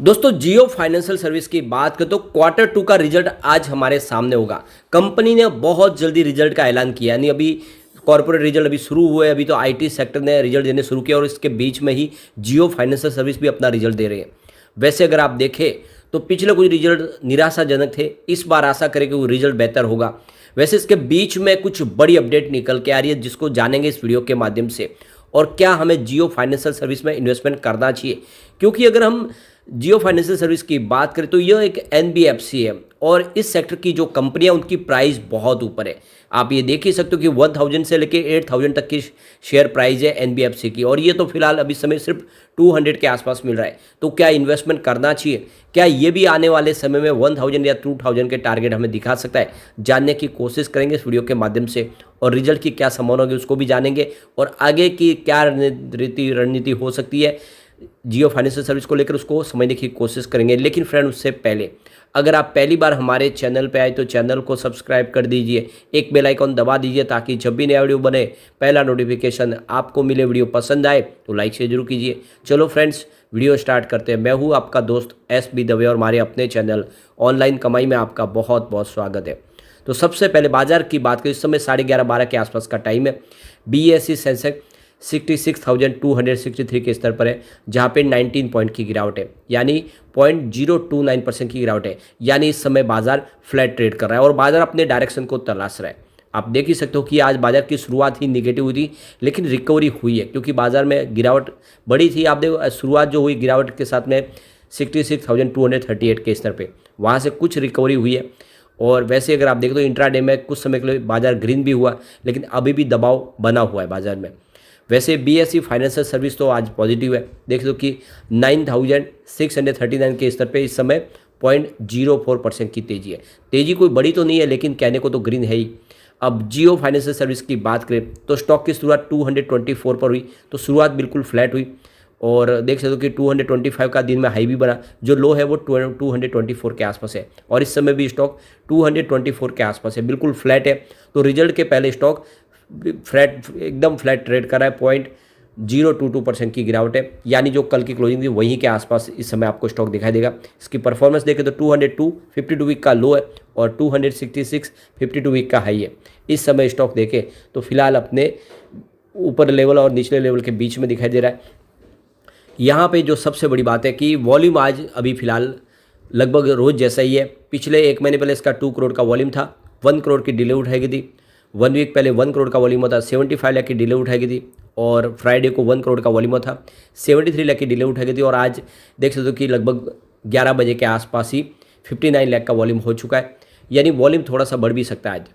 दोस्तों जियो financial service की बात करें तो क्वार्टर टू का रिजल्ट आज हमारे सामने होगा। कंपनी ने बहुत जल्दी रिजल्ट का ऐलान किया, यानी अभी कॉर्पोरेट रिजल्ट अभी शुरू हुए, अभी तो आईटी सेक्टर ने रिजल्ट देने शुरू किया और इसके बीच में ही जियो फाइनेंशियल सर्विस भी अपना रिजल्ट दे रहे हैं। वैसे अगर आप देखें तो पिछले कुछ रिजल्ट निराशाजनक थे, इस बार आशा करें कि वो रिजल्ट बेहतर होगा। वैसे इसके बीच में कुछ बड़ी अपडेट निकल के आ रही है जिसको जानेंगे इस वीडियो के माध्यम से। और क्या हमें जियो फाइनेंशियल सर्विस में इन्वेस्टमेंट करना चाहिए, क्योंकि अगर हम जियो फाइनेंशियल सर्विस की बात करें तो यह एक एनबीएफसी है और इस सेक्टर की जो कंपनियां उनकी प्राइस बहुत ऊपर है। आप ये देख ही सकते हो कि 1000 से लेके 8000 तक की शेयर प्राइस है एनबीएफसी की, और ये तो फिलहाल अभी समय सिर्फ 200 के आसपास मिल रहा है। तो क्या इन्वेस्टमेंट करना चाहिए, क्या ये भी आने वाले समय में 1000 या 2000 के टारगेट हमें दिखा सकता है, जानने की कोशिश करेंगे इस वीडियो के माध्यम से। और रिजल्ट की क्या संभावना होगी उसको भी जानेंगे और आगे की क्या रणनीति हो सकती है जियो फाइनेंशियल सर्विस को लेकर उसको समझने की कोशिश करेंगे। लेकिन फ्रेंड उससे पहले अगर आप पहली बार हमारे चैनल पे आए तो चैनल को सब्सक्राइब कर दीजिए, एक बेल आइकॉन दबा दीजिए ताकि जब भी नया वीडियो बने पहला नोटिफिकेशन आपको मिले। वीडियो पसंद आए तो लाइक शेयर जरूर कीजिए। चलो फ्रेंड्स वीडियो स्टार्ट करते हैं। मैं हूँ आपका दोस्त SB दवे और हमारे अपने चैनल ऑनलाइन कमाई में आपका बहुत बहुत स्वागत है। तो सबसे पहले बाजार की बात करें, इस समय 11:30-12 के आसपास का टाइम है। BSE सेंसेक्स 66,263 के स्तर पर है, जहां पे 19 पॉइंट की गिरावट है, यानी 0.029% की गिरावट है। यानी इस समय बाजार फ्लैट ट्रेड कर रहा है और बाजार अपने डायरेक्शन को तलाश रहा है। आप देख ही सकते हो कि आज बाजार की शुरुआत ही निगेटिव हुई थी, लेकिन रिकवरी हुई है क्योंकि बाजार में गिरावट बड़ी थी। आप देखो शुरुआत जो हुई गिरावट के साथ में 66,238 के स्तर पे, वहाँ से कुछ रिकवरी हुई है। और वैसे अगर आप देखो तो इंट्राडे में कुछ समय के लिए बाजार ग्रीन भी हुआ, लेकिन अभी भी दबाव बना हुआ है बाजार में। वैसे BSE फाइनेंशियल सर्विस तो आज पॉजिटिव है, देख लो कि 9639 के स्तर पे इस समय 0.04% की तेज़ी है। तेज़ी कोई बड़ी तो नहीं है, लेकिन कहने को तो ग्रीन है ही। अब जियो फाइनेंशियल सर्विस की बात करें तो स्टॉक की शुरुआत 224 पर हुई, तो शुरुआत बिल्कुल फ्लैट हुई और देख सकते हो कि 225 का दिन में हाई भी बना, जो लो है वो 224 के आसपास है और इस समय भी स्टॉक 224 के आसपास है, बिल्कुल फ्लैट है। तो रिजल्ट के पहले स्टॉक एकदम फ्लैट ट्रेड कर रहा है, 0.022% की गिरावट है, यानी जो कल की क्लोजिंग थी वहीं के आसपास इस समय आपको स्टॉक दिखाई देगा। इसकी परफॉर्मेंस देखें तो 202 52 वीक का लो है और 266 52 वीक का हाई है। इस समय स्टॉक देखें तो फिलहाल अपने ऊपर लेवल और निचले लेवल के बीच में दिखाई दे रहा है। यहाँ पे जो सबसे बड़ी बात है कि वॉल्यूम आज अभी फिलहाल लगभग रोज जैसा ही है। पिछले एक महीने पहले इसका 2 करोड़ का वॉल्यूम था, 1 करोड़ की डिले उठाई गई थी। 1 वीक पहले 1 करोड़ का वॉल्यूम था, 75 लाख की डिले उठाई गई थी। और फ्राइडे को 1 करोड़ का वॉल्यूम था, 73 लाख की डिले उठाई गई थी। और आज देख सकते हो कि लगभग 11 बजे के आसपास ही 59 लाख का वॉल्यूम हो चुका है, यानी वॉल्यूम थोड़ा सा बढ़ भी सकता है आज।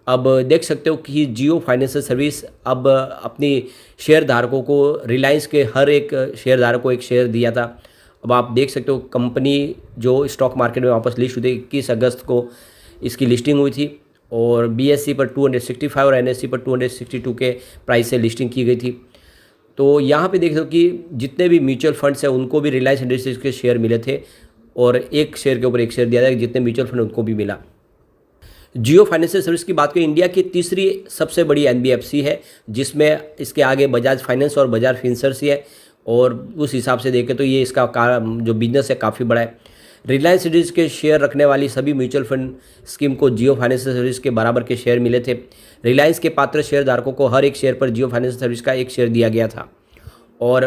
अब देख सकते हो कि जियो फाइनेंशियल सर्विस अब अपनी शेयर धारकों को, रिलायंस के हर एक शेयर धारक को एक शेयर दिया था। अब आप देख सकते हो कंपनी जो स्टॉक मार्केट में वापस लिस्ट हुई थी, 21 अगस्त को इसकी लिस्टिंग हुई थी और BSE पर 265 और NSE पर 262 के प्राइस से लिस्टिंग की गई थी। तो यहाँ पे देख सकते हो कि जितने भी म्यूचुअल फंड्स हैं उनको भी रिलायंस इंडस्ट्रीज के शेयर मिले थे और एक शेयर के ऊपर एक शेयर दिया था, जितने म्यूचुअल फंड उनको भी मिला। जियो फाइनेंशियल सर्विस की बात करें, इंडिया की तीसरी सबसे बड़ी NBFC है, जिसमें इसके आगे बजाज फाइनेंस और बजाज फिनसर्व ही है और उस हिसाब से देखें तो ये इसका जो बिजनेस है काफ़ी बड़ा है। रिलायंस इंडस्ट्रीज के शेयर रखने वाली सभी म्यूचुअल फंड स्कीम को जियो फाइनेंशियल सर्विस के बराबर के शेयर मिले थे। रिलायंस के पात्र शेयरधारकों को हर एक शेयर पर जियो फाइनेंशियल सर्विस का एक शेयर दिया गया था। और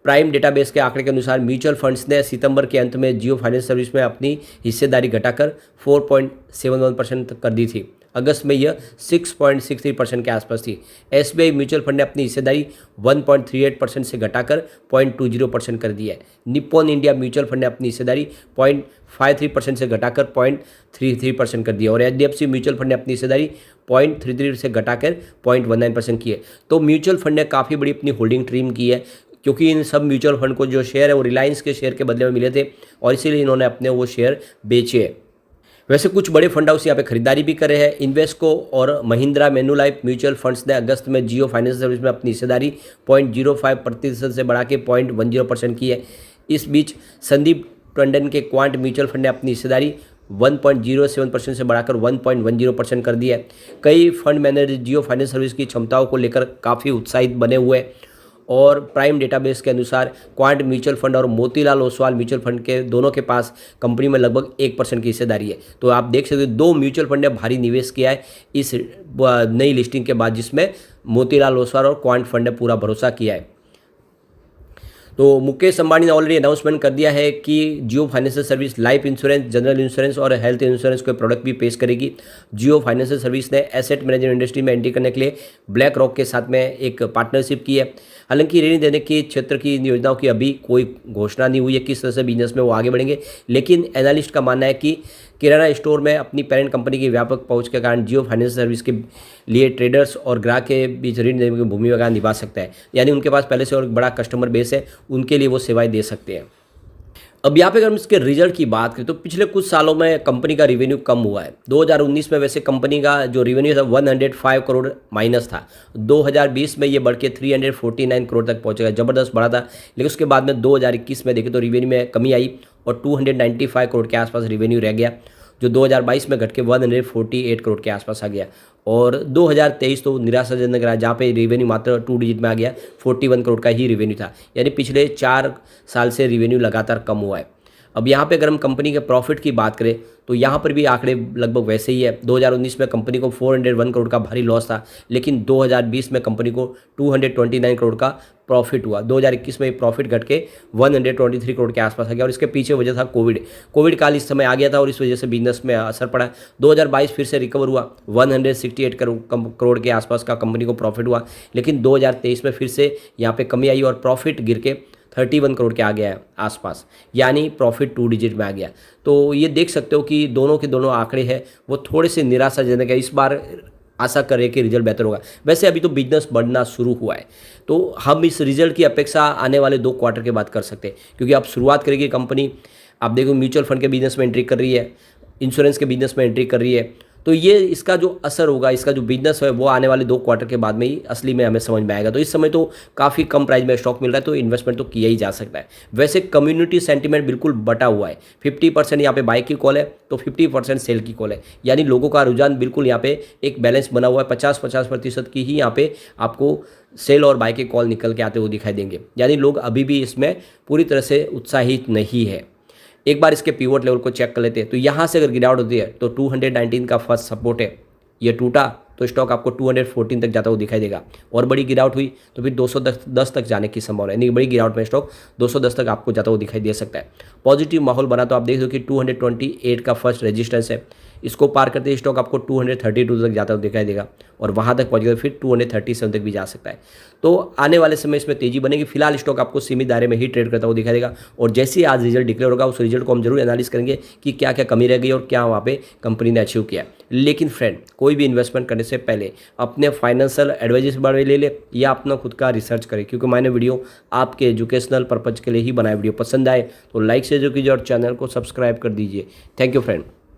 प्राइम डेटाबेस के आंकड़े के अनुसार म्यूचुअल फंड्स ने सितंबर के अंत में जियो फाइनेंशियल सर्विस में अपनी हिस्सेदारी घटाकर 4.71% तक कर दी थी। अगस्त में यह 6.63% के आसपास थी। SBI म्यूचुअल फंड ने अपनी हिस्सेदारी 1.38% से घटाकर 0.20% कर दी है। निप्पॉन इंडिया म्यूचुअल फंड ने अपनी हिस्सेदारी 0.53% से घटाकर 0.33% कर दी है और HDFC म्यूचुअल फंड ने अपनी हिस्सेदारी 0.33 से घटाकर 0.19% की है। तो म्यूचुअल फंड ने काफ़ी बड़ी अपनी होल्डिंग ट्रिम की है, क्योंकि इन सब म्यूचुअल फंड को जो शेयर है वो रिलायंस के शेयर के बदले में मिले थे और इसीलिए इन्होंने अपने वो शेयर बेचे हैं। वैसे कुछ बड़े फंड हाउस यहाँ पे खरीदारी भी कर रहे हैं। इन्वेस्को और महिंद्रा मैन्युलाइफ म्यूचुअल फंड्स ने अगस्त में जियो फाइनेंशियल सर्विस में अपनी हिस्सेदारी 0.05% से बढ़ा के 0.10% की है। इस बीच संदीप टंडन के क्वांट म्यूचुअल फंड ने अपनी हिस्सेदारी 1.07% से बढ़ाकर 1.10% कर दिया है। कई फंड मैनेजर जियो फाइनेंशियल सर्विस की क्षमताओं को लेकर काफ़ी उत्साहित बने हुए हैं और प्राइम डेटाबेस के अनुसार क्वांट म्यूचुअल फंड और मोतीलाल ओसवाल म्यूचुअल फंड के दोनों के पास कंपनी में लगभग 1% की हिस्सेदारी है। तो आप देख सकते हो 2 म्यूचुअल फंड ने भारी निवेश किया है इस नई लिस्टिंग के बाद, जिसमें मोतीलाल ओसवाल और क्वांट फंड ने पूरा भरोसा किया है। तो मुकेश अंबानी ने ऑलरेडी अनाउंसमेंट कर दिया है कि Jio financial service life insurance, general insurance और हेल्थ इंश्योरेंस के प्रोडक्ट भी पेश करेगी। जियो फाइनेंशियल सर्विस ने एसेट मैनेजमेंट इंडस्ट्री में एंट्री करने के लिए ब्लैक रॉक के साथ में एक पार्टनरशिप की है। हालांकि ऋण देने के क्षेत्र की योजनाओं की अभी कोई घोषणा नहीं हुई है किस तरह से बिजनेस में वो आगे बढ़ेंगे, लेकिन एनालिस्ट का मानना है कि किराना स्टोर में अपनी पेरेंट कंपनी की व्यापक पहुंच के कारण जियो फाइनेंशियल सर्विस के लिए ट्रेडर्स और ग्राहक के बीच ऋण देने की भूमिका निभा सकता है। यानी उनके पास पहले से और बड़ा कस्टमर बेस है, उनके लिए वो सेवाएं दे सकते हैं। अब यहाँ पे अगर हम इसके रिजल्ट की बात करें तो पिछले कुछ सालों में कंपनी का रिवेन्यू कम हुआ है। 2019 में वैसे कंपनी का जो रिवेन्यू था 105 करोड़ माइनस था। 2020 में ये बढ़ के 349 करोड़ तक पहुंचेगा, ज़बरदस्त बढ़ा था। लेकिन उसके बाद में 2021 में देखें तो रिवेन्यू में कमी आई और 295 करोड़ के आसपास रिवेन्यू रह गया, जो 2022 में घट के 148 करोड़ के आसपास आ गया। और 2023 तो निराशाजनक रहा, जहाँ पे रिवेन्यू मात्र 2 डिजिट में आ गया, 41 करोड़ का ही रिवेन्यू था। यानी पिछले 4 साल से रिवेन्यू लगातार कम हुआ है। अब यहाँ पे अगर हम कंपनी के प्रॉफिट की बात करें तो यहाँ पर भी आंकड़े लगभग वैसे ही है। 2019 में कंपनी को 401 करोड़ का भारी लॉस था, लेकिन 2020 में कंपनी को 229 करोड़ का प्रॉफिट हुआ। 2021 में प्रॉफिट घट के 123 करोड़ के आसपास आ गया और इसके पीछे वजह था कोविड काल इस समय आ गया था और इस वजह से बिजनेस में असर पड़ा। 2022 फिर से रिकवर हुआ, 168 करोड़ के आसपास का कंपनी को प्रॉफिट हुआ, लेकिन 2023 में फिर से यहाँ पे कमी आई और प्रॉफिट गिर के 31 करोड़ के आ गया है आसपास, यानी प्रॉफिट 2 डिजिट में आ गया। तो ये देख सकते हो कि दोनों के दोनों आंकड़े हैं वो थोड़े से निराशाजनक है। इस बार आशा करें कि रिजल्ट बेहतर होगा। वैसे अभी तो बिजनेस बढ़ना शुरू हुआ है, तो हम इस रिजल्ट की अपेक्षा आने वाले 2 क्वार्टर के बाद कर सकते हैं, क्योंकि अब शुरुआत करेगी कंपनी। आप देखो म्यूचुअल फंड के बिजनेस में एंट्री कर रही है, इंश्योरेंस के बिजनेस में एंट्री कर रही है, तो ये इसका जो असर होगा, इसका जो बिजनेस है वो आने वाले 2 क्वार्टर के बाद में ही असली में हमें समझ में आएगा। तो इस समय तो काफ़ी कम प्राइस में स्टॉक मिल रहा है, तो इन्वेस्टमेंट तो किया ही जा सकता है। वैसे कम्युनिटी सेंटीमेंट बिल्कुल बटा हुआ है, 50% यहाँ पे बाई की कॉल है तो 50% सेल की कॉल है। यानी लोगों का रुझान बिल्कुल यहाँ पे एक बैलेंस बना हुआ है, 50-50% की ही यहाँ पे आपको सेल और बाई के कॉल निकल के आते हुए दिखाई देंगे। यानी लोग अभी भी इसमें पूरी तरह से उत्साहित नहीं है। एक बार इसके पिवट लेवल को चेक कर लेते हैं, तो यहाँ से अगर गिरावट होती है तो 219 का फर्स्ट सपोर्ट है, ये टूटा तो स्टॉक आपको 214 तक जाता हुआ दिखाई देगा। और बड़ी गिरावट हुई तो फिर 210 तक जाने की संभावना है। यानी बड़ी गिरावट में स्टॉक 210 तक आपको जाता हुआ दिखाई दे सकता है। पॉजिटिव माहौल बना तो आप देख दो कि 228 का फर्स्ट रेजिस्टेंस है, इसको पार करते ही स्टॉक आपको 232 तक जाता हुआ दिखाई देगा और वहाँ तक पहुँच गया फिर 237 तक भी जा सकता है। तो आने वाले समय इसमें तेजी बनेगी। फिलहाल स्टॉक आपको सीमित दायरे में ही ट्रेड करता हुआ दिखाई देगा और जैसे ही आज रिजल्ट डिक्लेयर होगा उस रिजल्ट को हम जरूर एनालिस करेंगे कि क्या क्या कमी रह गई और क्या वहाँ पे कंपनी ने अचीव किया। लेकिन फ्रेंड, कोई भी इन्वेस्टमेंट करने से पहले अपने फाइनेंशियल एडवाइजर से बारे में ले ले या अपना खुद का रिसर्च करें, क्योंकि मैंने वीडियो आपके एजुकेशनल पर्पज के लिए ही बनाया। वीडियो पसंद आए तो लाइक शेयर कीजिए और चैनल को सब्सक्राइब कर दीजिए। Thank you friend.